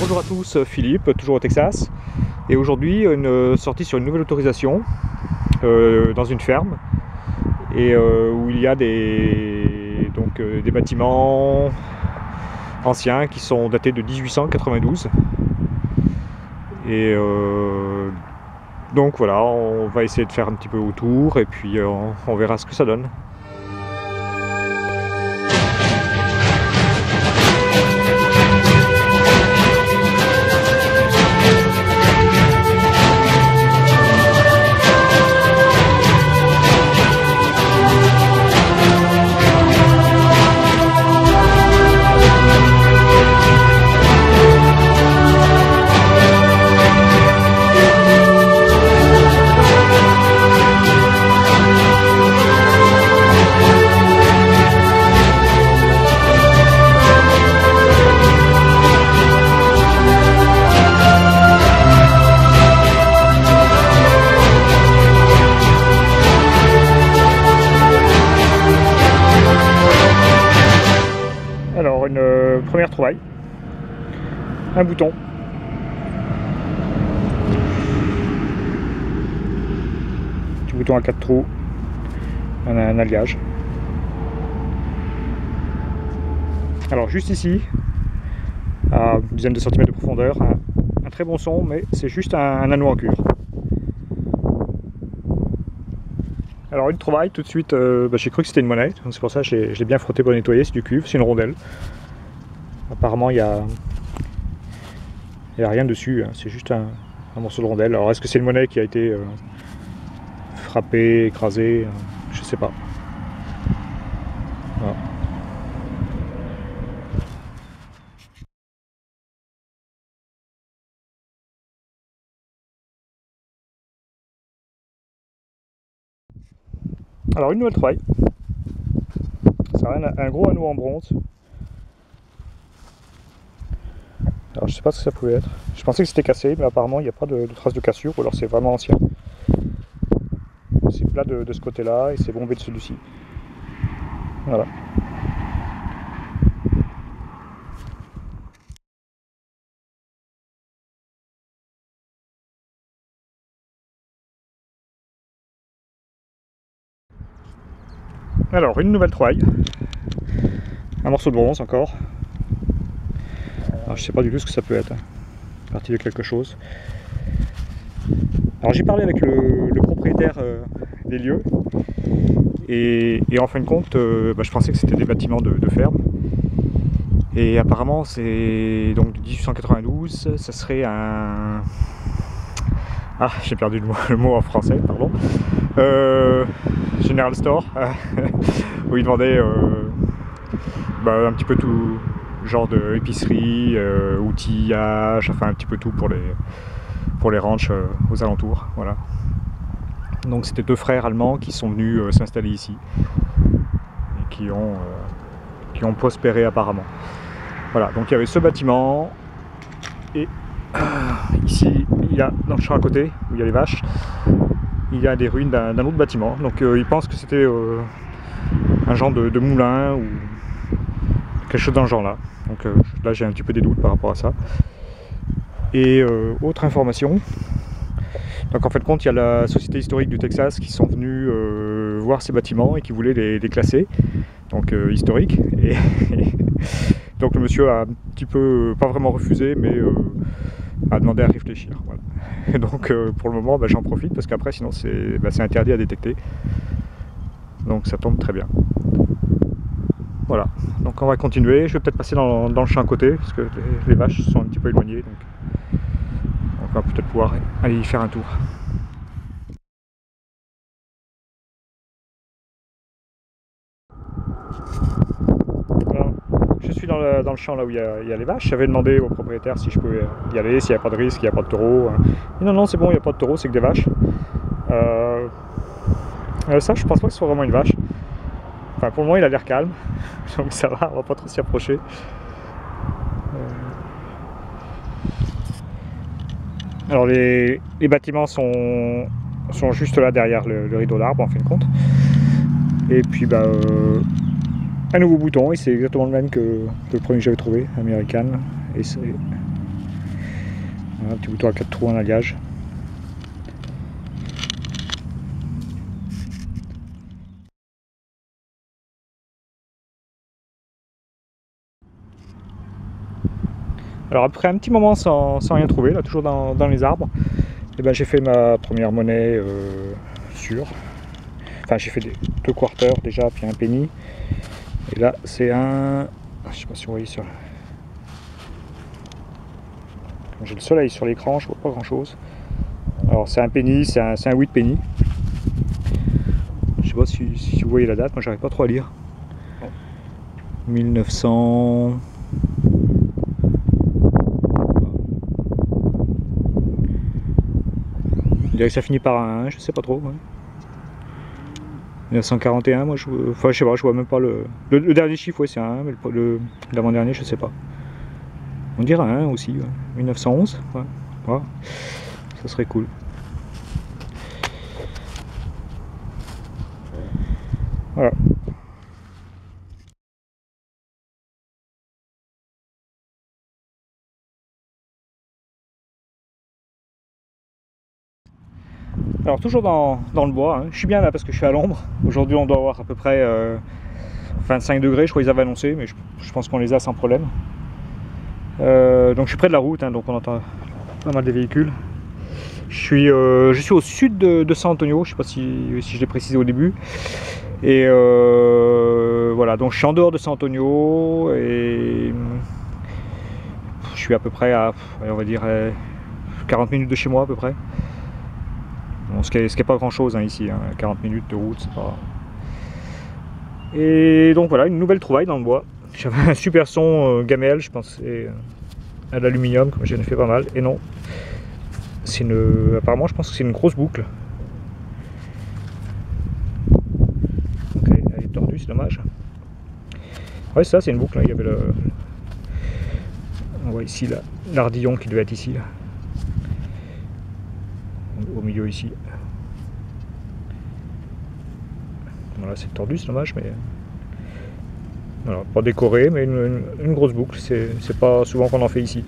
Bonjour à tous, Philippe, toujours au Texas. Et aujourd'hui, une sortie sur une nouvelle autorisation dans une ferme et où il y a des bâtiments anciens qui sont datés de 1892. Et donc voilà, on va essayer de faire un petit peu autour et puis on verra ce que ça donne. Alors une première trouvaille, un bouton, petit bouton à 4 trous, un alliage. Alors juste ici, à une dizaine de centimètres de profondeur, un très bon son, mais c'est juste un anneau en cuivre. Alors une trouvaille, tout de suite, j'ai cru que c'était une monnaie, donc c'est pour ça que je l'ai bien frotté pour nettoyer, c'est du cuivre, c'est une rondelle. Apparemment il n'y a rien dessus, hein, c'est juste un morceau de rondelle. Alors est-ce que c'est une monnaie qui a été frappée, écrasée, je sais pas. Voilà. Alors une nouvelle trouvaille, ça a un gros anneau en bronze. Alors je sais pas ce que ça pouvait être, je pensais que c'était cassé mais apparemment il n'y a pas de traces de cassure ou alors c'est vraiment ancien. C'est plat de ce côté là et c'est bombé de celui-ci. Voilà. Alors une nouvelle trouvaille, un morceau de bronze encore. Alors je sais pas du tout ce que ça peut être, partie de quelque chose. Alors j'ai parlé avec le propriétaire des lieux et en fin de compte je pensais que c'était des bâtiments de ferme et apparemment c'est donc de 1892, ça serait un... Ah, j'ai perdu le mot en français, pardon. General Store, où ils vendaient un petit peu tout genre de épicerie, outillage, enfin un petit peu tout pour les ranchs aux alentours. Voilà. Donc c'était deux frères allemands qui sont venus s'installer ici et qui ont prospéré apparemment. Voilà, donc il y avait ce bâtiment et ici il y a dans le champ à côté où il y a les vaches, il y a des ruines d'un autre bâtiment. Donc ils pensent que c'était un genre de moulin ou quelque chose dans le genre là. Donc là j'ai un petit peu des doutes par rapport à ça. Et autre information, donc en fait compte il y a la Société historique du Texas qui sont venus voir ces bâtiments et qui voulaient les classer, donc historiques. Et donc le monsieur a un petit peu, pas vraiment refusé, mais a demandé à réfléchir. Voilà. Et donc pour le moment j'en profite parce qu'après sinon c'est interdit à détecter. Donc ça tombe très bien. Voilà, donc on va continuer. Je vais peut-être passer dans le champ à côté parce que les vaches sont un petit peu éloignées. Donc on va peut-être pouvoir aller y faire un tour. Alors, je suis dans le champ là où il y a les vaches. J'avais demandé au propriétaire si je pouvais y aller, s'il n'y a pas de risque, il n'y a pas de taureau. Et non, c'est bon, il n'y a pas de taureau, c'est que des vaches. Ça, je pense pas que ce soit vraiment une vache. Enfin, pour le moment, il a l'air calme, donc ça va, on va pas trop s'y approcher. Alors les bâtiments sont juste là derrière le rideau d'arbre en fin de compte. Et puis un nouveau bouton, et c'est exactement le même que le premier que j'avais trouvé, American. Et Un petit bouton à 4 trous en alliage. Alors après un petit moment sans rien trouver, là toujours dans les arbres, et ben j'ai fait ma première monnaie sûre. Enfin j'ai fait 2 quarters déjà, puis un penny. Et là c'est un... Je sais pas si vous voyez sur... Comme j'ai le soleil sur l'écran, je vois pas grand chose. Alors c'est un penny, c'est un 8 penny. Je sais pas si vous voyez la date, moi j'arrive pas trop à lire. 1900... Je dirais que ça finit par un 1, je sais pas trop. Ouais. 1941, moi enfin je sais pas, je vois même pas le dernier chiffre, ouais c'est un 1, mais l'avant-dernier je sais pas. On dirait un 1 aussi, ouais. 1911, ouais. Ouais. Ça serait cool. Voilà. Alors toujours dans le bois, hein. Je suis bien là parce que je suis à l'ombre. Aujourd'hui on doit avoir à peu près 25 degrés, je crois qu'ils avaient annoncé, mais je pense qu'on les a sans problème. Donc je suis près de la route, hein, donc on entend pas mal des véhicules. Je suis au sud de San Antonio, je sais pas si je l'ai précisé au début. Et voilà, donc je suis en dehors de San Antonio et je suis à peu près à, on va dire, 40 minutes de chez moi à peu près. Bon, ce qui est pas grand chose hein, ici, hein, 40 minutes de route, c'est pas... Et donc voilà, une nouvelle trouvaille dans le bois. J'avais un super son gamelle, je pensais à l'aluminium, comme j'en ai fait pas mal, et non. C'est apparemment je pense que c'est une grosse boucle. Ok, elle est tordue, c'est dommage. Ouais, ça c'est une boucle, hein. Il y avait on voit ici l'ardillon qui devait être ici, là. Au milieu ici. Voilà, c'est tordu, c'est dommage, mais voilà, pas décoré, mais une grosse boucle. C'est pas souvent qu'on en fait ici.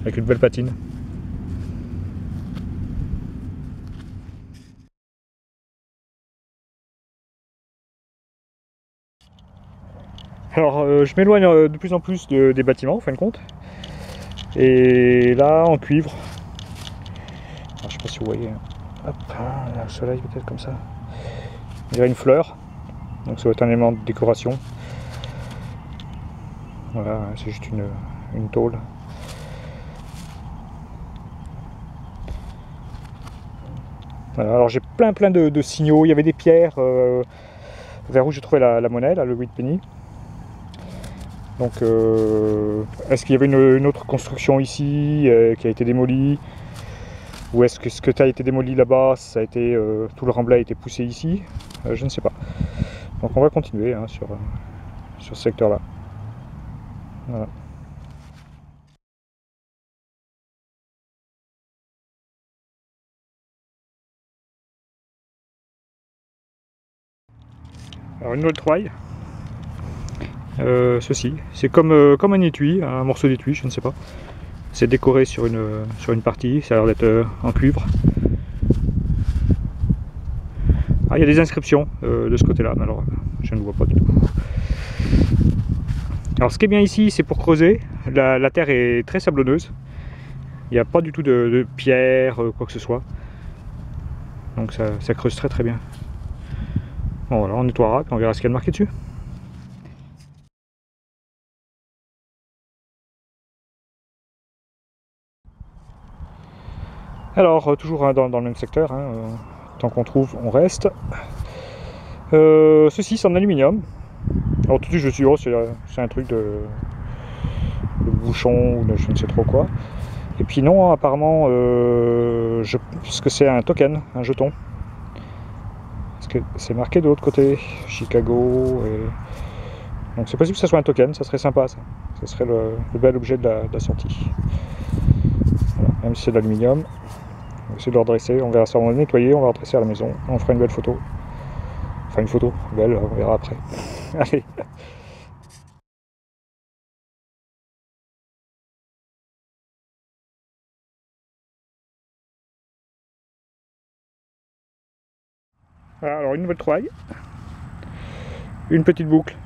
Avec une belle patine. Alors, je m'éloigne de plus en plus des bâtiments, en fin de compte. Et là, en cuivre. Alors, je sais pas si vous voyez. Hop, le soleil peut-être comme ça. Il y a une fleur. Donc ça va être un élément de décoration. Voilà, c'est juste une tôle. Voilà, alors j'ai plein de signaux. Il y avait des pierres vers où j'ai trouvé la monnaie, là, le 8 penny. Donc est-ce qu'il y avait une autre construction ici qui a été démolie? Ou est-ce que ce qui a été démoli là-bas, ça a été tout le remblai a été poussé ici? Je ne sais pas. Donc on va continuer hein, sur ce secteur-là. Voilà. Alors une nouvelle trouvaille. Ceci, c'est comme un étui, un morceau d'étui, je ne sais pas. C'est décoré sur une partie, ça a l'air d'être en cuivre. Ah, il y a des inscriptions de ce côté-là, mais alors je ne vois pas du tout. Alors ce qui est bien ici, c'est pour creuser. La terre est très sablonneuse. Il n'y a pas du tout de pierre, quoi que ce soit. Donc ça creuse très bien. Bon voilà, on nettoiera, puis on verra ce qu'il y a de marqué dessus. Alors, toujours hein, dans le même secteur, hein, tant qu'on trouve, on reste. Ceci, c'est en aluminium. Alors tout de suite, je suis c'est un truc de bouchon ou de je ne sais trop quoi. Et puis non, apparemment, je pense que c'est un token, un jeton. Parce que c'est marqué de l'autre côté, Chicago. Donc c'est possible que ce soit un token, ça serait sympa ça. Ce serait le bel objet de la sortie. Voilà. Même si c'est de l'aluminium. On va essayer de le redresser, on verra ça, on va le nettoyer, on va le redresser à la maison, on fera une belle photo. Enfin une photo, belle, on verra après. Allez. Voilà, alors une nouvelle trouvaille, une petite boucle